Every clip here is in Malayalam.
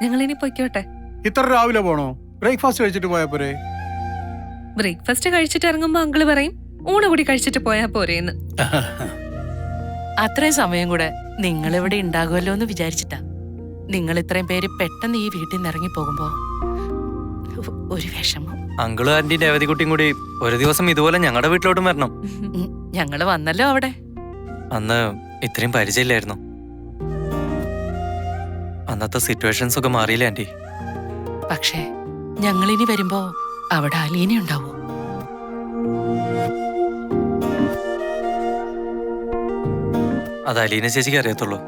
ഞങ്ങൾ ഇനി പൊയ്ക്കോട്ടെ. ഇത്ര രാവിലെ പോണോ? ബ്രേക്ക്ഫാസ്റ്റ് കഴിച്ചിട്ട് പോയാ പോരെ? ബ്രേക്ക്ഫാസ്റ്റ് കഴിച്ചിട്ട് ഇറങ്ങുമ്പോ അങ്കിള് പറയും ഊണ് കൂടി കഴിച്ചിട്ട് പോയാ പോരേന്ന്. അത്രയും സമയം കൂടെ നിങ്ങൾ ഇവിടെ ഉണ്ടാകുമല്ലോ എന്ന് വിചാരിച്ചിട്ടാ. നിങ്ങൾ ഇത്രയും പേര് പെട്ടെന്ന് ഈ വീട്ടിൽ നിന്ന് ഇറങ്ങി പോകുമ്പോ ഒരു വിഷമം. അങ്കിളും ആന്റിന്റെ അവധിക്കുട്ടിയും കൂടി ഒരു ദിവസം ഇതുപോലെ ഞങ്ങളുടെ വീട്ടിലോട്ടും വരണം. ഞങ്ങള് വന്നല്ലോ അവിടെ. അന്ന് ഇത്രയും പരിചയമില്ലായിരുന്നു. അന്നത്തെ സിറ്റുവേഷൻസ് ഒക്കെ മാറിയില്ല ആന്റി. പക്ഷേ ഞങ്ങളിനി വരുമ്പോ അവിടെ അലീന ഉണ്ടാവോ? അത് അലീന ചേച്ചിക്ക് അറിയത്തുള്ളൂ.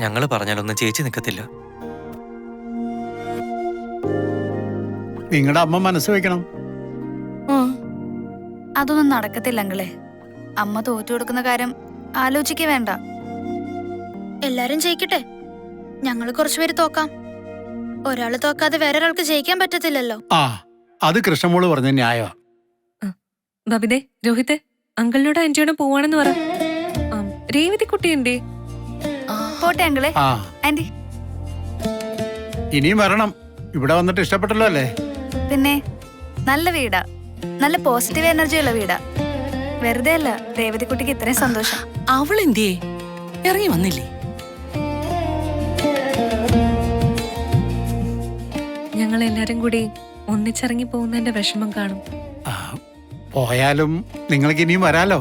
ഞങ്ങള് പറഞ്ഞാലൊന്നും ചേച്ചി നിൽക്കത്തില്ല. നിങ്ങളുടെ അമ്മ മനസ്സ് വെക്കണം. അതൊന്നും നടക്കത്തില്ല അങ്കിളെ. അമ്മ തോറ്റു കൊടുക്കുന്ന കാര്യം ആലോചിക്കേ വേണ്ട. എല്ലാരും ജയിക്കട്ടെ. ഞങ്ങള് കുറച്ചുപേര് തോക്കാം. ഒരാള് തോക്കാതെ വേറൊരാൾക്ക് ജയിക്കാൻ പറ്റത്തില്ലല്ലോ. ആ, അത് കൃഷ്ണമോള് പറഞ്ഞ ന്യായമാ. ബബിതേ, രോഹിത്തെ, അങ്കിളിനോട് ആന്റിയോട് പോവാണെന്ന് പറ. രേവതി കുട്ടിയുണ്ടേ? പോട്ടെ അങ്കിളെ. ആ, ആന്റി ഇനിയും വരണം. ഇവിടെ വന്നിട്ട് ഇഷ്ടപ്പെട്ടല്ലോ അല്ലേ? പിന്നെ നല്ല വീടാ, നല്ല പോസിറ്റീവ് എനർജി ഉള്ള വീടാ. വെറുതെ അല്ല രേവതി കുട്ടിക്ക് ഇത്രയും സന്തോഷം. അവളെന്തേ ഇറങ്ങി വന്നില്ലേ? ഞങ്ങൾ എല്ലാരും കൂടി ഒന്നിച്ചിറങ്ങി പോകുന്നതിന്റെ വിഷമം കാണും. ആ, പോയാലും നിങ്ങൾക്ക് ഇനിയും വരാലോ.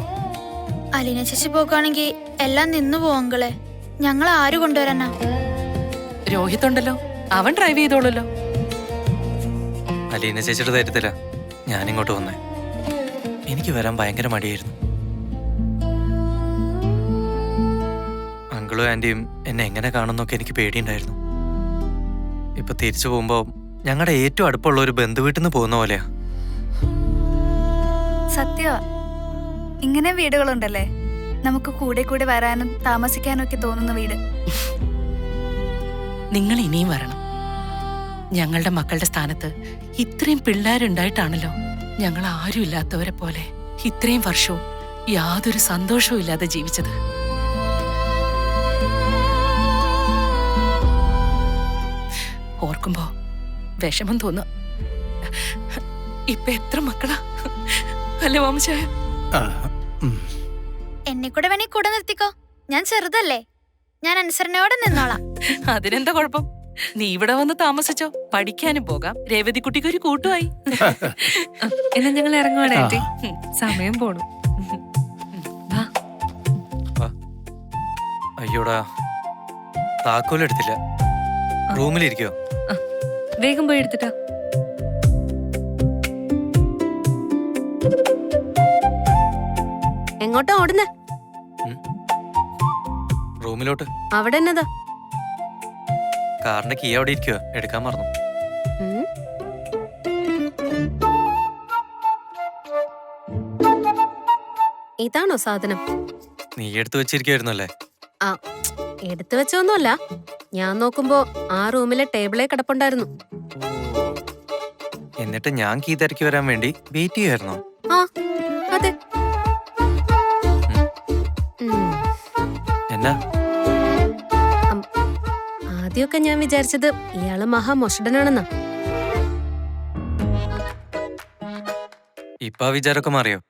അലീന ചേച്ചി പോകാണെങ്കിൽ എല്ലാം നിന്നു പോവങ്ങളെ. ഞങ്ങൾ ആര് കൊണ്ടുവരാനാ? രോഹിത് ഉണ്ടല്ലോ, അവൻ ഡ്രൈവ് ചെയ്തോളൂല്ലോ. അലീന ചേച്ചിയുടെ ധൈര്യത്തില ഞാനിങ്ങോട്ട് വന്നേ. എനിക്ക് വരാൻ ഭയങ്കര മടിയായിരുന്നു. അങ്കിളും ആന്റിയും എന്നെ എങ്ങനെ കാണുന്നൊക്കെ എനിക്ക് പേടിയുണ്ടായിരുന്നു. ഇപ്പൊ തിരിച്ചു പോകുമ്പോ ഞങ്ങളുടെ ഏറ്റവും അടുപ്പമുള്ള ഒരു ബന്ധുവീട്ടിൽ നിന്ന് പോകുന്ന പോലെയാ. സത്യമാ, ഇങ്ങനെ വീടുകളുണ്ടല്ലേ നമുക്ക് കൂടെ കൂടെ വരാനും താമസിക്കാനും ഒക്കെ തോന്നുന്ന വീട്. നിങ്ങൾ ഇനിയും വരണം. ഞങ്ങളുടെ മക്കളുടെ സ്ഥാനത്ത് ഇത്രയും പിള്ളേരുണ്ടായിട്ടാണല്ലോ ഞങ്ങൾ ആരും ഇല്ലാത്തവരെ പോലെ ഇത്രയും വർഷവും യാതൊരു സന്തോഷവും ഇല്ലാതെ ജീവിച്ചത്. ഓർക്കുമ്പോ വിഷമം തോന്നുക. ഇപ്പൊ എത്ര മക്കളാ അല്ലേ മാമച്ചായ? എന്നെ കൂടെ വേണേ കൂടെ നിർത്തിക്കോ. ഞാൻ ചെറുതല്ലേ, ഞാൻ അനുസരണയോടെ നിന്നോളാം. അതിനെന്താ കുഴപ്പം? നീ ഇവിടെ വന്ന് താമസിച്ചോ, പഠിക്കാനും പോകാം. രേവതി കുട്ടിക്ക് ഒരു കൂട്ടുമായി. എന്നാ ഞങ്ങൾ ഇറങ്ങുവാണ് ആന്റി, സമയം പോണു. അയ്യോടാ, താക്കോലെടുത്തില്ല. റൂമിലിരിക്കോ? വേഗം പോയി എടുത്തിട്ടാ. എങ്ങോട്ടാ ഓടുന്നേ? റൂമിലോട്ട്. അവിടെ എന്നതാ? കാറിന്റെ കീ അവിടെ ഇരിക്കുക, എടുക്കാൻ മറന്നു. ഇതാണോ സാധനം? നീ എടുത്തു വെച്ചിരിക്കുവായിരുന്നല്ലേ? ആ, എടുത്തു വെച്ചൊന്നുമല്ല. ഞാൻ നോക്കുമ്പോ ആ റൂമിലെ ടേബിളേ കിടപ്പുണ്ടായിരുന്നു. എന്നിട്ട് ഞാൻ കീ തിരക്കി വരാൻ വേണ്ടി വെയിറ്റ് ചെയ്യായിരുന്നോ? ആ, അതെ. എന്നാ? ആദ്യമൊക്കെ ഞാൻ വിചാരിച്ചത് ഇയാള് മഹാമൊഷടനാണെന്നാ. ഇപ്പൊ ആ വിചാരമൊക്കെ മാറിയോ?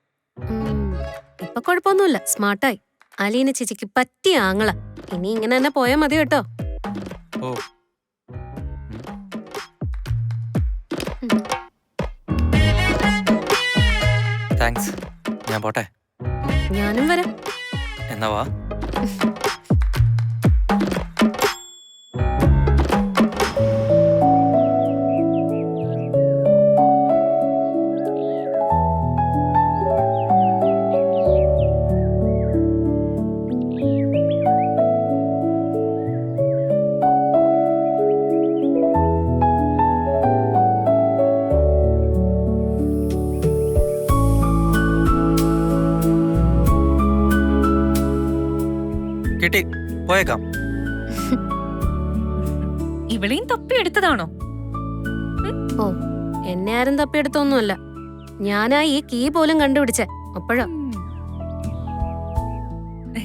ഇപ്പൊ കുഴപ്പമൊന്നുമില്ല, സ്മാർട്ടായി. അലീന ചേച്ചിക്ക് പറ്റിയ ആങ്ങള. ഇനി ഇങ്ങനെ തന്നെ പോയാ മതി കേട്ടോ. ഓ, താങ്ക്സ്. ഞാൻ പോട്ടെ. ഞാനും വരാം. എന്നാ വാ. കിട്ടി, പോയേക്കാം. ഇവളെയും തപ്പി എടുത്തതാണോ? ഓ, എന്നെ ആരും തപ്പിയെടുത്തൊന്നുമല്ല. ഞാനാ ഈ കീ പോലും കണ്ടുപിടിച്ചേ അപ്പോഴാ.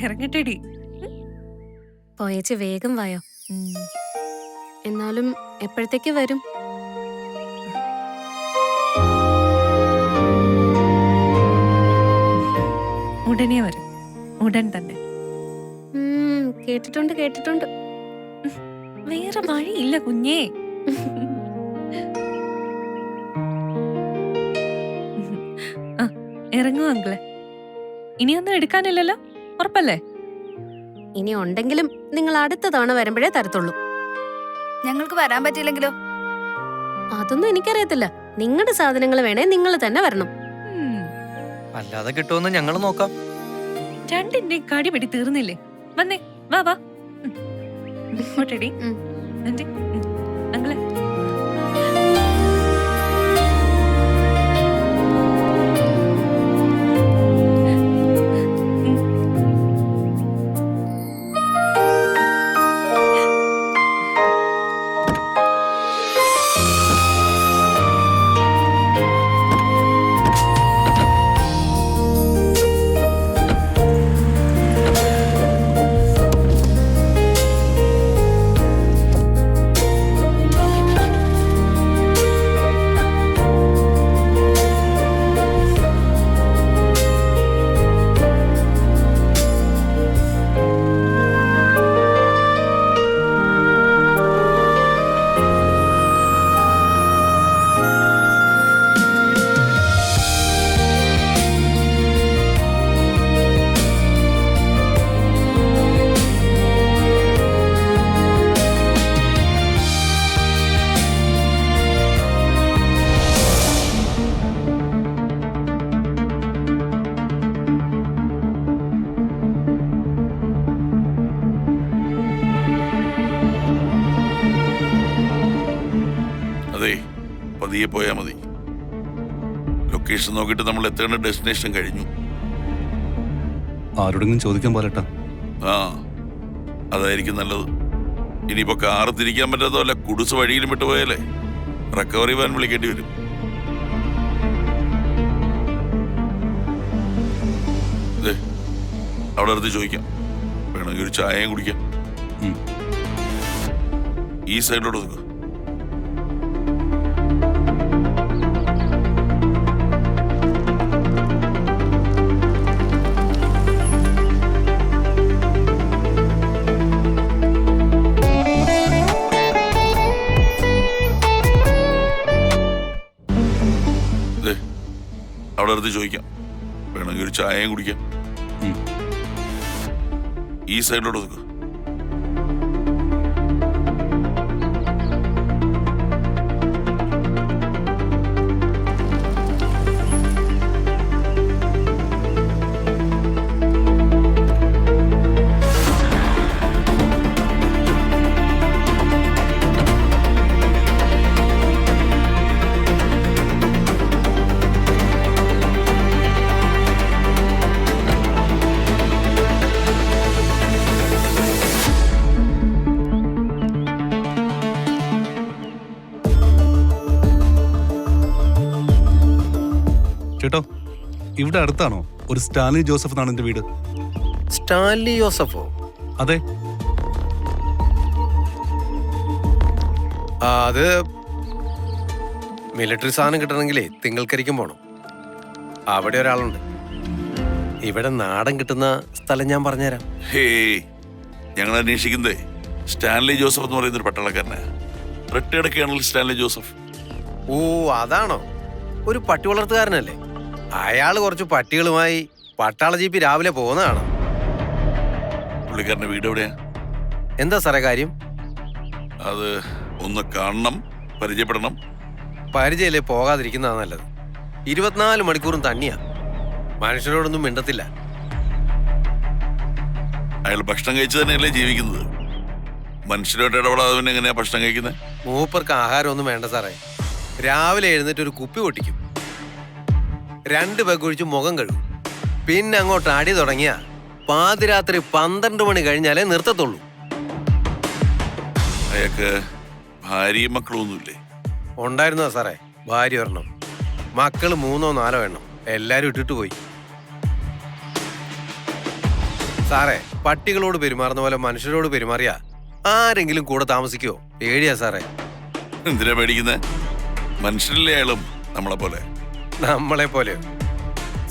ഇറങ്ങട്ടെടി. പോയേച്ച് വേഗം വായോ. എന്നാലും എപ്പോഴത്തേക്ക് വരും? ഉടനെ വരും, ഉടൻ തന്നെ. കേട്ടിട്ടുണ്ട് കേട്ടിട്ടുണ്ട്. വേറെ വഴിയില്ല കുഞ്ഞേ. ആ, ഇറങ്ങൂ അങ്കിളെ. ഇനിയൊന്നും എടുക്കാനില്ലല്ലോ, ഉറപ്പല്ലേ? ഇനി ഉണ്ടെങ്കിലും നിങ്ങൾ അടുത്ത തവണ വരുമ്പോഴേ തരത്തുള്ളൂ. ഞങ്ങൾക്ക് വരാൻ പറ്റിയില്ലെങ്കിലോ? അതൊന്നും എനിക്കറിയത്തില്ല. നിങ്ങളുടെ സാധനങ്ങൾ വേണേ നിങ്ങൾ തന്നെ വരണം. അല്ലാതെ കിട്ടുമെന്ന് ഞങ്ങൾ നോക്കാം. രണ്ടിന്റെ കടിപിടി തീർന്നില്ലേ? വന്നേ, വാ വാ. ഓട്ടടി അങ്കിളെ. അതെ, പതിയെ പോയാ മതി. ലൊക്കേഷൻ നോക്കിയിട്ട് നമ്മൾ എത്തേണ്ട ഡെസ്റ്റിനേഷൻ കഴിഞ്ഞു. ആരോടെങ്കിലും ചോദിക്കാൻ പോലട്ടാ. ആ, അതായിരിക്കും നല്ലത്. ഇനിയിപ്പോ കാറ് തിരിക്കാൻ പറ്റാത്ത വല്ല കുടുസ് വഴിയിലും വിട്ടുപോയാലേ റിക്കവറി വാൻ വിളിക്കേണ്ടി വരും. അതെ, അവിടെ അടുത്ത് ചോദിക്കാം. വേണമെങ്കിൽ ഒരു ചായയും കുടിക്കാം. ഈ സൈഡിലോട്ട് നിൽക്കുക. അവിടെ അടുത്ത് ചോദിക്കാം. വേണമെങ്കിൽ ഒരു ചായയും കുടിക്കാം. ഈ സൈഡിലോട്ട് നിൽക്കുക. ചേട്ടോ, ഇവിടെ അടുത്താണോ ഒരു സ്റ്റാൻലി ജോസഫ് എന്നാണ് എന്റെ വീട്? സ്റ്റാൻലി ജോസഫോ? അതെ. അത് മിലിറ്ററി സാധനം കിട്ടണമെങ്കിലേ തിങ്കൾക്കരിക്കും പോണം. അവിടെ ഒരാളുണ്ട്. ഇവിടെ നാടൻ കിട്ടുന്ന സ്ഥലം ഞാൻ പറഞ്ഞുതരാം. ഹേ, ഞങ്ങൾ അന്വേഷിക്കുന്നതേ സ്റ്റാൻലി ജോസഫ് എന്ന് പറയുന്നൊരു പട്ടാളക്കാരനാ. Retired colonel Stanley Joseph. ഓ, അതാണോ? ഒരു പട്ടി വളർത്തുകാരനല്ലേ? അയാള് കുറച്ച് പട്ടികളുമായി പട്ടാള ജീപ്പി രാവിലെ പോകുന്നതാണ്. പുള്ളിക്കാരന്റെ വീട് എവിടെയാ? എന്താ സാറേ കാര്യം? അത് ഒന്ന് കാണണം, പരിചയപ്പെടണം. പരിചയല്ലേ, പോകാതിരിക്കുന്നതാണ് നല്ലത്. 24 മണിക്കൂറും തന്നെയാ. മനുഷ്യരോടൊന്നും മിണ്ടത്തില്ല. അയാൾ ഭക്ഷണം കഴിച്ച് തന്നെയല്ലേ ജീവിക്കുന്നത്? മനുഷ്യരോട്ട് ഇടപെടാതെ പിന്നെ എങ്ങനെയാ ഭക്ഷണം കഴിക്കുന്നത്? മൂപ്പർക്ക് ആഹാരമൊന്നും വേണ്ട സാറേ. രാവിലെ എഴുന്നേറ്റ് ഒരു കുപ്പി പൊട്ടിക്കും, 2 പെഗ് ഒഴിച്ച് മുഖം കഴുകും, പിന്നെ അങ്ങോട്ട് അടി തുടങ്ങിയ പാതിരാത്രി 12 മണി കഴിഞ്ഞാലേ നിർത്തത്തുള്ളൂ. അയാൾക്ക് ഭാര്യയും മക്കളും ഒന്നുമില്ലേ? ഉണ്ടായിരുന്നോ സാറേ? ഭാര്യ ഒരെണ്ണം, മക്കള് 3 or 4 എണ്ണം. എല്ലാരും ഇട്ടിട്ട് പോയി. സാറേ, പട്ടികളോട് പെരുമാറുന്ന പോലെ മനുഷ്യരോട് പെരുമാറിയാ ആരെങ്കിലും കൂടെ താമസിക്കോ? പേടിയാ സാറേ. എന്തിനാ പേടിക്കുന്നത്? മനുഷ്യരില്ലേ അയാളും നമ്മളെ പോലെ. നമ്മളെ പോലെയോ?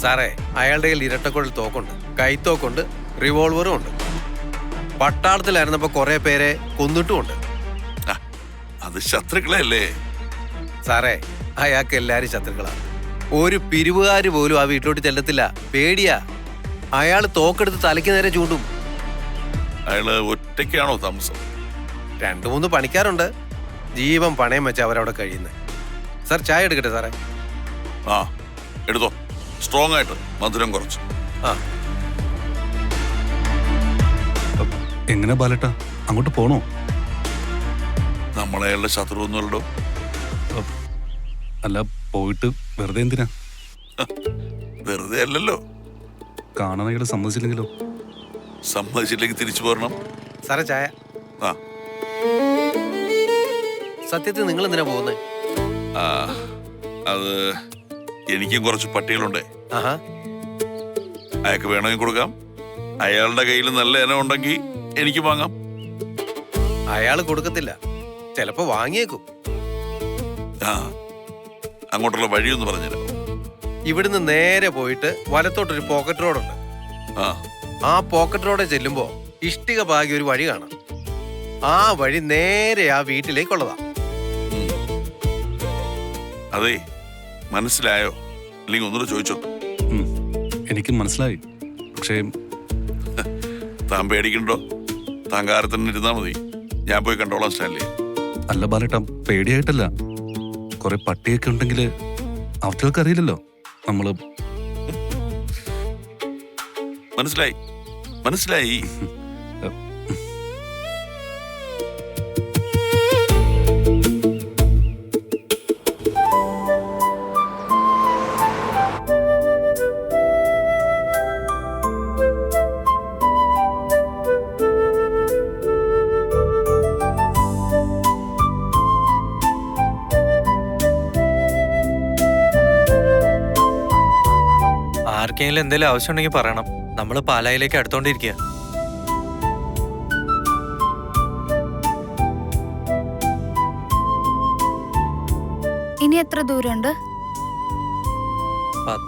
സാറേ, അയാളുടെ കയ്യിൽ ഇരട്ടക്കുഴൽ തോക്കുണ്ട്, കൈത്തോക്കുണ്ട്, റിവോൾവറും ഉണ്ട്. പട്ടാളത്തിലായിരുന്നപ്പോ കുറെ പേരെ കൊന്നിട്ടുമുണ്ട്. അത് ശത്രുക്കളല്ലേ സാറേ? അയാൾക്ക് എല്ലാരും ശത്രുക്കളാണ്. ഒരു പിരിവുകാര് പോലും ആ വീട്ടിലോട്ട് ചെല്ലത്തില്ല. പേടിയാ. അയാൾ തോക്കെടുത്ത് തലയ്ക്ക് നേരെ ചൂണ്ടും. അയാള് ഒറ്റയ്ക്കാണോ താമസം? 2-3 പണിക്കാരുണ്ട്. ജീവൻ പണയം വെച്ച് അവരവിടെ കഴിയുന്നത്. സാർ, ചായ എടുക്കട്ടെ സാറേ? ആ, എടുത്തോ. സ്ട്രോങ് ആയിട്ട്, മധുരം കുറച്ച്. ആ, എങ്ങനെ ബാലേട്ടാ, അങ്ങോട്ട് പോണോ? നമ്മളയാളുടെ ശത്രുവൊന്നുമല്ലോ. അല്ല, പോയിട്ട് വെറുതെ എന്തിനാ? വെറുതെ അല്ലല്ലോ. കാണാൻ അയാൾ സമ്മതിച്ചില്ലെങ്കിലോ? സമ്മതിച്ചില്ലെങ്കിൽ തിരിച്ചു പോരണം. സാറേ ചായ. ആ, സത്യത്തിൽ നിങ്ങൾ എന്തിനാ പോകുന്നത്? ആ, അത് എനിക്കും കുറച്ച് പട്ടികളുണ്ടേ. ആഹാ, അയാൾക്ക് വേണമെങ്കിൽ കൊടുക്കാം. അയാളുടെ കയ്യിൽ നല്ല ഇനം ഉണ്ടെങ്കിൽ എനിക്ക് വാങ്ങാം. അയാൾ കൊടുക്കത്തില്ല. ചിലപ്പോ വാങ്ങിയേക്കും. ആ, അങ്ങോട്ടുള്ള വഴിയൊന്ന് പറഞ്ഞുതരാം. ഇവിടുന്ന് നേരെ പോയിട്ട് വലത്തോട്ടൊരു പോക്കറ്റ് റോഡുണ്ട്. ആ, ആ പോക്കറ്റ് റോഡിൽ ചെല്ലുമ്പോ ഇഷ്ടിക പാകി ഒരു വഴി കാണാം. ആ വഴി നേരെ ആ വീട്ടിലേക്കുള്ളതാ. അതെ, മനസ്സിലായോ? അല്ലെങ്കിൽ ഒന്നുകൂടെ ചോദിച്ചോ. എനിക്ക് മനസ്സിലായി. പക്ഷേ താൻ പേടിക്കണ്ടോ? താൻ കാറിൽ തന്നെ ഇരുന്നാ മതി. ഞാൻ പോയി കണ്ടോളാം സ്റ്റാൻലി. അല്ല ബാലേട്ടാ, പേടിയായിട്ടല്ല. കുറെ പട്ടിയൊക്കെ ഉണ്ടെങ്കിൽ അവറ്റകൾക്ക് അറിയില്ലല്ലോ നമ്മള്. മനസ്സിലായി, മനസ്സിലായി. ആർക്കെങ്കിലും എന്തെങ്കിലും ആവശ്യമുണ്ടെങ്കിൽ പറയണം. നമ്മള് പാലായിലേക്ക് അടുത്തോണ്ടിരിക്കുക. ഇനി എത്ര ദൂരമുണ്ട്?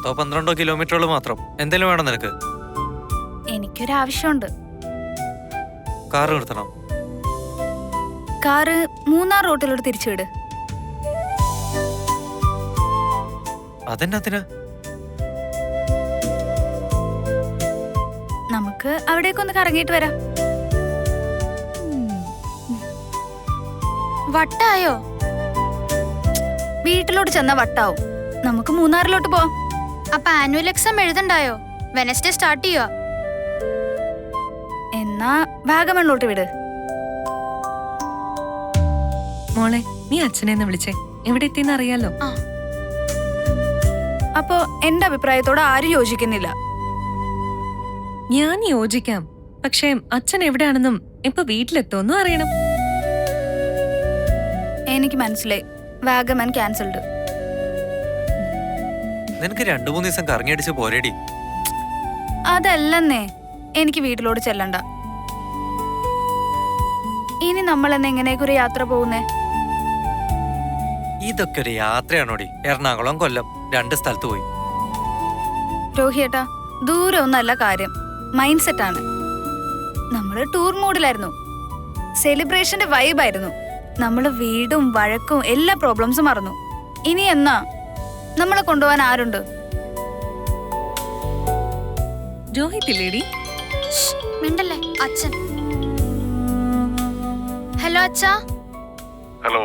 10-12 കിലോമീറ്ററുകൾ മാത്രം. എന്തെങ്കിലും വേണം നിനക്ക്? എനിക്കൊരാവശ്യമുണ്ട്. കാറ് നിർത്തണം. കാറ് മൂന്നാർ റോട്ടിലോട്ട് തിരിച്ചുവിട്. അതെന്നാത്തിനാ? നമുക്ക് അവിടേക്കൊന്ന് കറങ്ങിയിട്ട് വരാം. വട്ടായോ? വീട്ടിലോട്ട് ചെന്ന വട്ടാവും. നമുക്ക് മൂന്നാറിലോട്ട് പോവാം. അപ്പൊ ആനുവൽ എക്സാം എഴുതണ്ടായോ? വെനസ്ഡേ സ്റ്റാർട്ട് ചെയ്യുക. എന്നാ വാഗമണിലോട്ട് വിട്. മോളെ, നീ അച്ഛനെ ഒന്ന് വിളിച്ചേ. എവിടെ എത്തിയെന്ന് അറിയാലോ. അപ്പോ എന്റെ അഭിപ്രായത്തോട് ആരും യോജിക്കുന്നില്ല. ഞാൻ യോജിക്കാം. പക്ഷേ അച്ഛൻ എവിടെയാണെന്നും ഇപ്പൊ വീട്ടിലെത്തോന്നും അറിയണം. എനിക്ക് മനസ്സിലായി. വാഗമൺ ക്യാൻസൽഡ്. നിനക്ക് 2-3 ദിവസം കറങ്ങിയടിച്ച് പോരേടി. അതല്ലെന്നേ, എനിക്ക് വീട്ടിലോട്ട് ചെല്ലണ്ട. ഇനി നമ്മൾ എന്നെങ്ങനെയൊക്കെ ഒരു യാത്ര പോകുന്നേ? ഇതൊക്കെ ഒരു യാത്രയാണോടി? എറണാകുളം, കൊല്ലം 2 സ്ഥലത്ത് പോയി. രോഹിയേട്ടാ, ദൂരം ഒന്നല്ല കാര്യം, മൈൻഡ് സെറ്റ് ആണ്. നമ്മള് ടൂർ മൂഡിലായിരുന്നു. സെലിബ്രേഷന്റെ വൈബായിരുന്നു. നമ്മള് വീടും വഴക്കും എല്ലാ പ്രോബ്ലംസും മറന്നു. ഇനി എന്നാ നമ്മളെ കൊണ്ടുപോകാൻ ആരുണ്ട്? രോഹിത് ഇല്ലേടി? മിണ്ടല്ലേ, അച്ഛൻ. ഹലോ അച്ഛാ. ഹലോ,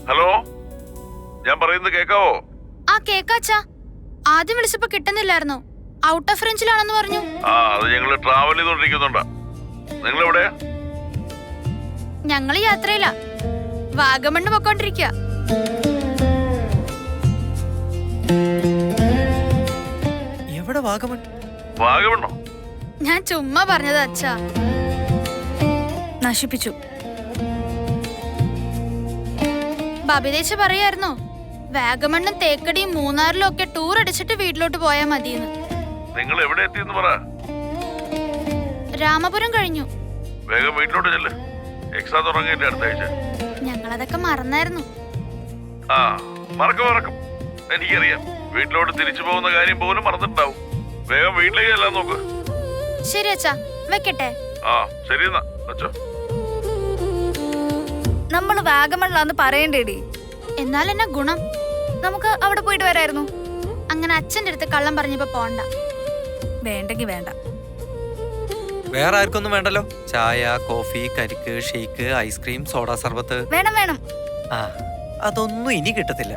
ഹലോ, ഞാൻ പറയുന്നത് കേക്കാവോ? ആ കേക്കാച്ചാ. ആദ്യം വിളിച്ചപ്പോ കിട്ടുന്നില്ലായിരുന്നു. ഔട്ട് ഓഫ് റേഞ്ചിലാണെന്ന് പറഞ്ഞു. ആ, അത് ഞങ്ങള് ട്രാവൽ ചെയ്തോണ്ടിരിക്കുന്നുണ്ടാ. നിങ്ങൾ എവിടെയാ? ഞങ്ങള് യാത്രയില്ല, വാഗമണ്ണ് പൊക്കോണ്ടിരിക്കുക. എവിടെ വാഗമൺ? വാഗമണ്ണോ? ഞാൻ ചുമ്മാ പറഞ്ഞത് അച്ഛാ. നശിപ്പിച്ചു. ബബിതേച്ച് പറയായിരുന്നോ വാഗമണ്ണും തേക്കടിയും മൂന്നാറിലും ഒക്കെ ടൂർ അടിച്ചിട്ട് വീട്ടിലോട്ട് പോയാ മതിയെന്ന്. നിങ്ങൾ എവിടെ എത്തിയെന്ന് പറ. രാമപുരം കഴിഞ്ഞു. വേഗം വീട്ടിലോട്ട് ചെല്ല്. എക്സാം തുടങ്ങിയിട്ട് അടുത്ത ആഴ്ച. ഞങ്ങളതൊക്കെ മറന്നായിരുന്നു. ആ മറക്കും. എനിക്കറിയാം. വീട്ടിലോട്ട് തിരിച്ചു പോകുന്ന കാര്യം പോലും മറന്നിട്ടുണ്ടാവും. വേഗം വീട്ടിലേക്ക് ചെല്ലാൻ നോക്ക്. ശരി അച്ഛാ, വെക്കട്ടെ. ആ ശരി എന്നാ അച്ഛോ. നമ്മൾ വാഗമണിലാന്ന് പറയണ്ടേടി. എന്നാൽ എന്നാ ഗുണം? നമുക്ക് അവിടെ പോയിട്ട് വരായിരുന്നു. അങ്ങനെ അച്ഛൻ്റെ അടുത്ത് കള്ളം പറഞ്ഞപ്പോ പോണ്ട. വേണ്ടെങ്കി വേണ്ട. വേറെ ആർക്കൊന്നും വേണ്ടല്ലോ. ചായ, കോഫി, കരിക്ക്, ഷേക്ക്, ഐസ്ക്രീം, സോഡാ സർബത്ത്. വേണം. ആ അതൊന്നും ഇനി കിട്ടത്തില്ല.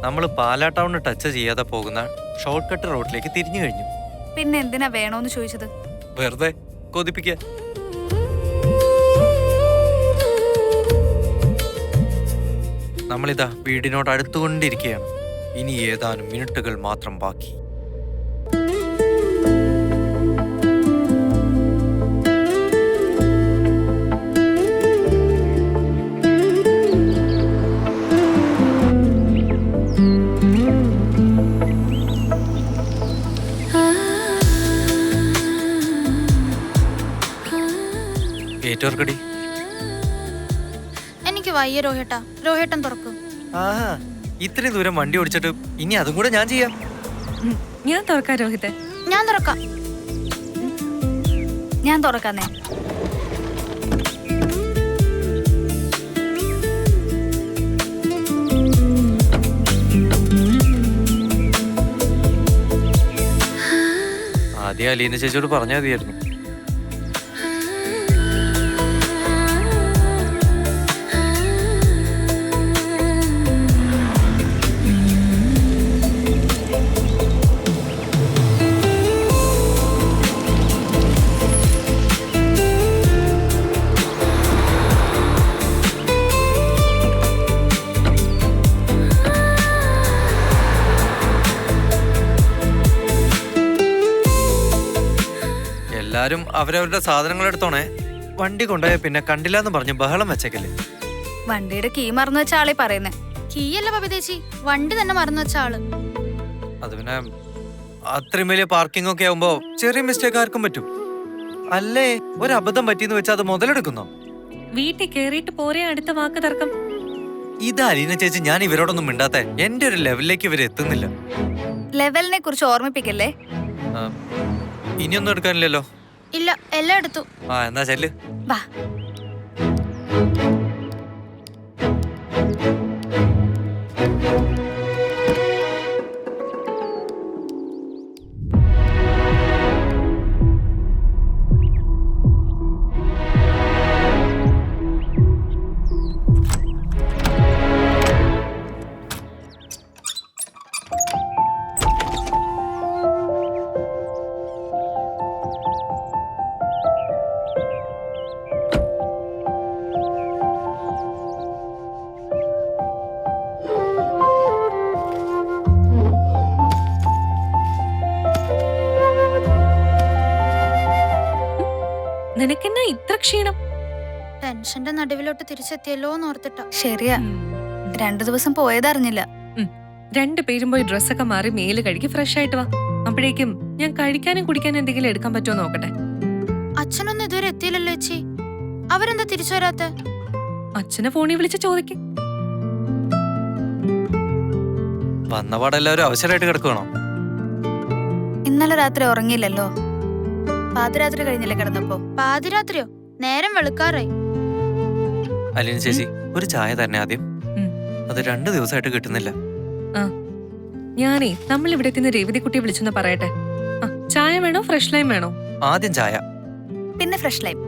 നമ്മൾ പാലാ ടൗൺ ടച്ച് ചെയ്യാതെ പോകുന്ന ഷോർട്ട് കട്ട് റോഡിലേക്ക് തിരിഞ്ഞു കഴിഞ്ഞു. പിന്നെ എന്തിനാ വേണോന്ന് ചോദിച്ചത്? വെറുതെ കൊതിപ്പിക്ക. നമ്മളിതാ വീടിനോട് അടുത്തുകൊണ്ടിരിക്കുകയാണ്. ഇനി ഏതാനും മിനിറ്റുകൾ മാത്രം ബാക്കി. ഏറ്റോർക്കടി. എനിക്ക് വയ്യ രോഹിട്ടാ. രോഹിട്ടൻ തുറക്കും. ആഹാ, ഇത്രയും ദൂരം വണ്ടി ഓടിച്ചിട്ട് ഇനി അതും കൂടെ ഞാൻ ചെയ്യാം. ഞാൻ തുറക്കാം രോഹിത്തെ. ഞാൻ തുറക്കാം. ഞാൻ തുറക്കാന്നേ. ആദ്യം അലീന ചേച്ചിയോട് പറഞ്ഞാൽ മതിയായിരുന്നു. എല്ലാരും അവരവരുടെ സാധനങ്ങൾ എടുത്തോണേ. വണ്ടി കൊണ്ടുപോയ പിന്നെ കണ്ടില്ലാന്ന് പറഞ്ഞ് ബഹളം വെച്ചേക്കല്ലേ. വണ്ടിയുടെ കീ മറന്നു വെച്ച ആളെ പറയുന്നേ. കീയല്ല ബബിതേച്ചി, വണ്ടി തന്നെ മറന്നു വെച്ച ആള്. അത് പിന്നെ അത്രയും വലിയ പാർക്കിംഗ് ഒക്കെ ആവുമ്പോ ചെറിയ മിസ്റ്റേക്ക് ആർക്കും പറ്റും. അല്ലേ, ഒരു അബദ്ധം പറ്റിയെന്ന് വെച്ചാൽ അത് മുതലെടുക്കുന്നോ? വീട്ടിൽ കേറിയിട്ട് പോരെ അടുത്ത വാക്ക് തർക്കം. ഇത് അലീന ചേച്ചി, ഞാൻ ഇവരോടൊന്നും മിണ്ടാത്ത. എന്റെ ഒരു ലെവലിലേക്ക് ഇവർ എത്തുന്നില്ല. ലെവലിനെ കുറിച്ച് ഓർമ്മിപ്പിക്കല്ലേ. ഇനിയൊന്നും എടുക്കാനില്ലല്ലോ. ഇല്ല, എല്ലാം എടുത്തു. ആ എന്നാ ചെല്ല്. വാ. നിനക്കെന്നാ ഇത്ര ക്ഷീണം? ടെൻഷന്റെ നടുവിലോട്ട് തിരിച്ചെത്തിയല്ലോ എന്ന് ഓർത്തിട്ടാ. ശരിയാ, 2 ദിവസം പോയതറിഞ്ഞില്ല. രണ്ടുപേരും പോയി ഡ്രസ്സൊക്കെ മാറി മേല് കഴുകി ഫ്രഷ് ആയിട്ട് വാ. അപ്പോഴേക്കും ഞാൻ കഴിക്കാനും കുടിക്കാനും എന്തെങ്കിലും എടുക്കാൻ പറ്റുമോ നോക്കട്ടെ. അച്ഛനൊന്നും ഇതുവരെ എത്തിയില്ലല്ലോ ചേച്ചി. അവരെന്താ തിരിച്ചു വരാത്തെ? അച്ഛനെ ഫോണിൽ വിളിച്ച് ചോദിക്കും. വന്നപാടെല്ലാവരും അവസരമായിട്ട് കിടക്കുകയാണോ? ഇന്നലെ രാത്രി ഉറങ്ങിയില്ലല്ലോ. പാതിരാത്രി കഴിഞ്ഞില്ലേ കിടന്നപ്പോ? പാതിരാത്രിയോ? നേരം വെളുക്കാറായി. അലീന ചേച്ചി, ഒരു ചായ തന്നെ ആദ്യം. അത് 2 ദിവസമായിട്ട് കിട്ടുന്നില്ല. ഞാനേ നമ്മൾ ഇവിടെ എത്തുന്ന രേവതിക്കുട്ടിയെ വിളിച്ചെന്ന് പറയട്ടെ. ചായ വേണോ ഫ്രഷ് ലൈം വേണോ? ആദ്യം ചായ, പിന്നെ ഫ്രഷ് ലൈം.